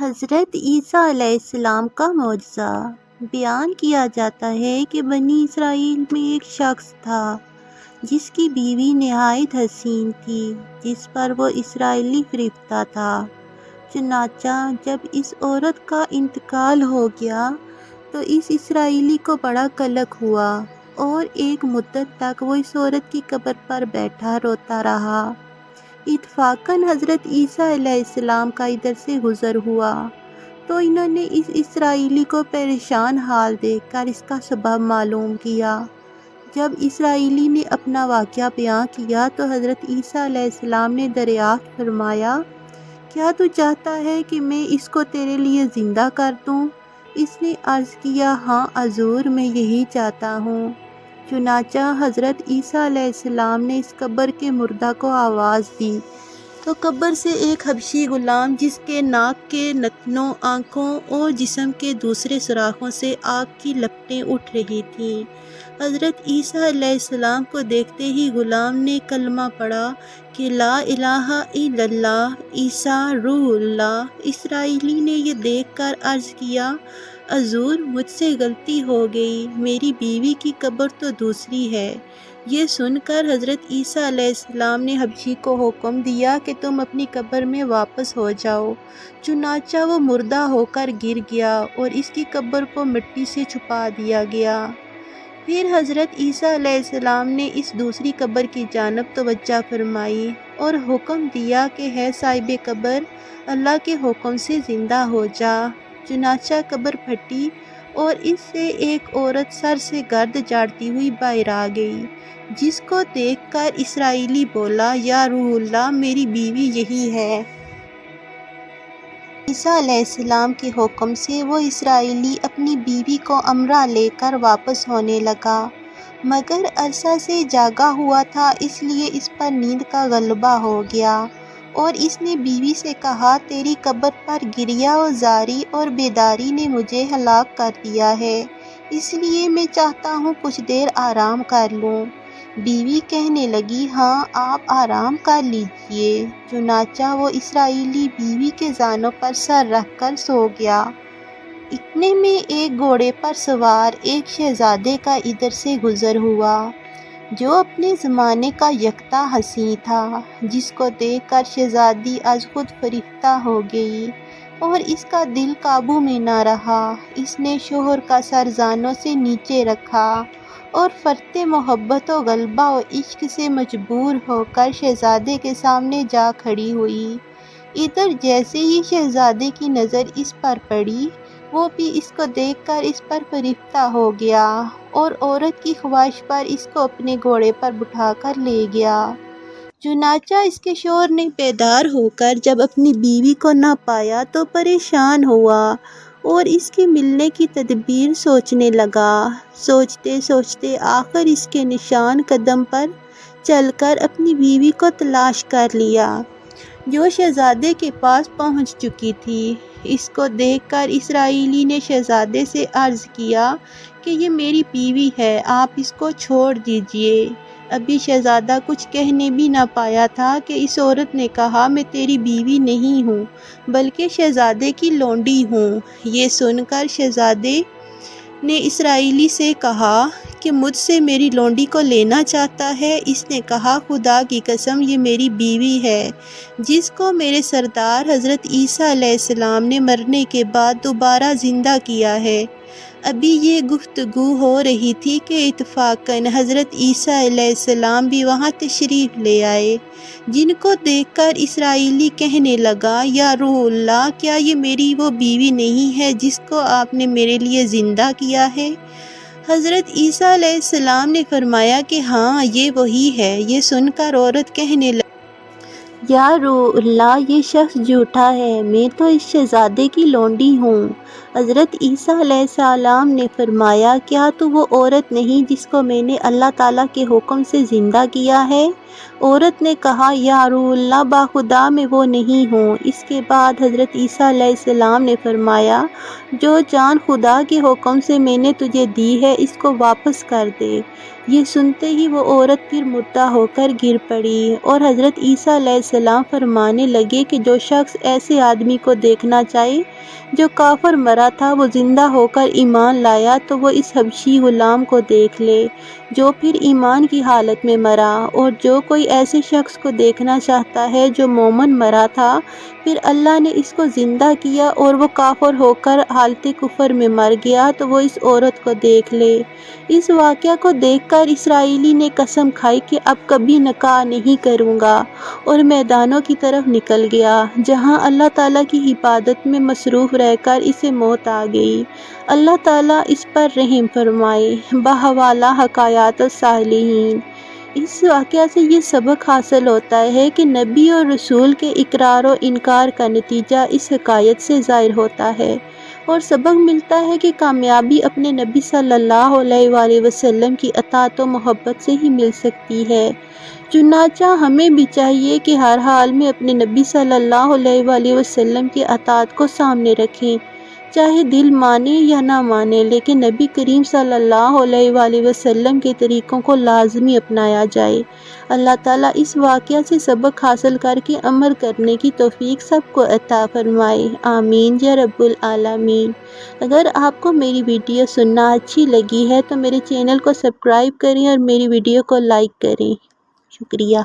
حضرت عیسیٰ علیہ السلام کا معجزہ۔ بیان کیا جاتا ہے کہ بنی اسرائیل میں ایک شخص تھا جس کی بیوی نہایت حسین تھی، جس پر وہ اسرائیلی فریفتہ تھا۔ چنانچہ جب اس عورت کا انتقال ہو گیا تو اس اسرائیلی کو بڑا قلق ہوا اور ایک مدت تک وہ اس عورت کی قبر پر بیٹھا روتا رہا۔ اتفاقاً حضرت عیسیٰ علیہ السلام کا ادھر سے گزر ہوا تو انہوں نے اس اسرائیلی کو پریشان حال دیکھ کر اس کا سبب معلوم کیا۔ جب اسرائیلی نے اپنا واقعہ بیان کیا تو حضرت عیسیٰ علیہ السلام نے دریافت فرمایا، کیا تو چاہتا ہے کہ میں اس کو تیرے لیے زندہ کر دوں؟ اس نے عرض کیا، ہاں حضور، میں یہی چاہتا ہوں۔ چنانچہ حضرت عیسیٰ علیہ السلام نے اس قبر کے مردہ کو آواز دی تو قبر سے ایک حبشی غلام جس کے ناک کے نتنوں، آنکھوں اور جسم کے دوسرے سوراخوں سے آگ کی لپٹیں اٹھ رہی تھیں۔ حضرت عیسیٰ علیہ السلام کو دیکھتے ہی غلام نے کلمہ پڑھا کہ لا الہ الا اللہ عیسیٰ روح اللہ۔ اسرائیلی نے یہ دیکھ کر عرض کیا، حضور، مجھ سے غلطی ہو گئی، میری بیوی کی قبر تو دوسری ہے۔ یہ سن کر حضرت عیسیٰ علیہ السلام نے حبشی کو حکم دیا کہ تم اپنی قبر میں واپس ہو جاؤ۔ چنانچہ وہ مردہ ہو کر گر گیا اور اس کی قبر کو مٹی سے چھپا دیا گیا۔ پھر حضرت عیسیٰ علیہ السلام نے اس دوسری قبر کی جانب توجہ فرمائی اور حکم دیا کہ ہے صاحب قبر، اللہ کے حکم سے زندہ ہو جا۔ چنانچہ قبر پھٹی اور اس سے ایک عورت سر سے گرد جاڑتی ہوئی باہر آ گئی، جس کو دیکھ کر اسرائیلی بولا، یا روح اللہ، میری بیوی یہی ہے۔ عیسیٰ علیہ السلام کے حکم سے وہ اسرائیلی اپنی بیوی کو امرا لے کر واپس ہونے لگا، مگر عرصہ سے جاگا ہوا تھا، اس لیے اس پر نیند کا غلبہ ہو گیا اور اس نے بیوی سے کہا، تیری قبر پر گریہ و زاری اور بیداری نے مجھے ہلاک کر دیا ہے، اس لیے میں چاہتا ہوں کچھ دیر آرام کر لوں۔ بیوی کہنے لگی، ہاں، آپ آرام کر لیجئے۔ چنانچہ وہ اسرائیلی بیوی کے زانوں پر سر رکھ کر سو گیا۔ اتنے میں ایک گھوڑے پر سوار ایک شہزادے کا ادھر سے گزر ہوا جو اپنے زمانے کا یکتا حسین تھا، جس کو دیکھ کر شہزادی از خود فریفتہ ہو گئی اور اس کا دل قابو میں نہ رہا۔ اس نے شوہر کا سر زانوں سے نیچے رکھا اور فرط محبت و غلبہ و عشق سے مجبور ہو کر شہزادے کے سامنے جا کھڑی ہوئی۔ ادھر جیسے ہی شہزادے کی نظر اس پر پڑی، وہ بھی اس کو دیکھ کر اس پر فریفتہ ہو گیا اور عورت کی خواہش پر اس کو اپنے گھوڑے پر بٹھا کر لے گیا۔ چنانچہ اس کے شوہر نے بیدار ہو کر جب اپنی بیوی کو نہ پایا تو پریشان ہوا اور اس کے ملنے کی تدبیر سوچنے لگا۔ سوچتے سوچتے آخر اس کے نشان قدم پر چل کر اپنی بیوی کو تلاش کر لیا، جو شہزادے کے پاس پہنچ چکی تھی۔ اس کو دیکھ کر اسرائیلی نے شہزادے سے عرض کیا کہ یہ میری بیوی ہے، آپ اس کو چھوڑ دیجئے۔ ابھی شہزادہ کچھ کہنے بھی نہ پایا تھا کہ اس عورت نے کہا، میں تیری بیوی نہیں ہوں بلکہ شہزادے کی لونڈی ہوں۔ یہ سن کر شہزادے نے اسرائیلی سے کہا کہ مجھ سے میری لونڈی کو لینا چاہتا ہے۔ اس نے کہا، خدا کی قسم، یہ میری بیوی ہے جس کو میرے سردار حضرت عیسیٰ علیہ السلام نے مرنے کے بعد دوبارہ زندہ کیا ہے۔ ابھی یہ گفتگو ہو رہی تھی کہ اتفاقاً حضرت عیسیٰ علیہ السلام بھی وہاں تشریف لے آئے، جن کو دیکھ کر اسرائیلی کہنے لگا، یا روح اللہ، کیا یہ میری وہ بیوی نہیں ہے جس کو آپ نے میرے لیے زندہ کیا ہے؟ حضرت عیسیٰ علیہ السلام نے فرمایا کہ ہاں، یہ وہی ہے۔ یہ سن کر عورت کہنے لگی، یا روح اللہ، یہ شخص جھوٹا ہے، میں تو اس شہزادے کی لونڈی ہوں۔ حضرت عیسیٰ علیہ السلام نے فرمایا، کیا تو وہ عورت نہیں جس کو میں نے اللہ تعالیٰ کے حکم سے زندہ کیا ہے؟ عورت نے کہا یا رسول اللہ باخدا میں وہ نہیں ہوں۔ اس کے بعد حضرت عیسیٰ علیہ السلام نے فرمایا جو جان خدا کے حکم سے میں نے تجھے دی ہے اس کو واپس کر دے۔ یہ سنتے ہی وہ عورت پھر مردہ ہو کر گر پڑی اور حضرت عیسیٰ علیہ السلام فرمانے لگے کہ جو شخص ایسے آدمی کو دیکھنا چاہے جو کافر مرا تھا وہ زندہ ہو کر ایمان لایا تو وہ اس حبشی غلام کو دیکھ لے جو پھر ایمان کی حالت میں مرا، اور جو کوئی ایسے شخص کو دیکھنا چاہتا ہے جو مومن مرا تھا پھر اللہ نے اس کو زندہ کیا اور وہ کافر ہو کر حالت کفر میں مر گیا تو وہ اس عورت کو دیکھ لے۔ اس واقعہ کو دیکھ کر اسرائیلی نے قسم کھائی کہ اب کبھی نکاح نہیں کروں گا اور میدانوں کی طرف نکل گیا جہاں اللہ تعالیٰ کی عبادت میں مصروف رہ کر اسے موت آ گئی۔ اللہ تعالیٰ اس پر رحم فرمائے۔ بحوالہ حکایات الصالحین۔ اس واقعہ سے یہ سبق حاصل ہوتا ہے کہ نبی اور رسول کے اقرار و انکار کا نتیجہ اس حکایت سے ظاہر ہوتا ہے، اور سبق ملتا ہے کہ کامیابی اپنے نبی صلی اللہ علیہ وآلہ وسلم کی اطاعت و محبت سے ہی مل سکتی ہے۔ چنانچہ ہمیں بھی چاہیے کہ ہر حال میں اپنے نبی صلی اللہ علیہ وآلہ وسلم کی اطاعت کو سامنے رکھیں، چاہے دل مانے یا نہ مانے، لیکن نبی کریم صلی اللہ علیہ وآلہ وسلم کے طریقوں کو لازمی اپنایا جائے۔ اللہ تعالیٰ اس واقعہ سے سبق حاصل کر کے عمل کرنے کی توفیق سب کو عطا فرمائے، آمین یا رب العالمین۔ اگر آپ کو میری ویڈیو سننا اچھی لگی ہے تو میرے چینل کو سبسکرائب کریں اور میری ویڈیو کو لائک کریں۔ شکریہ۔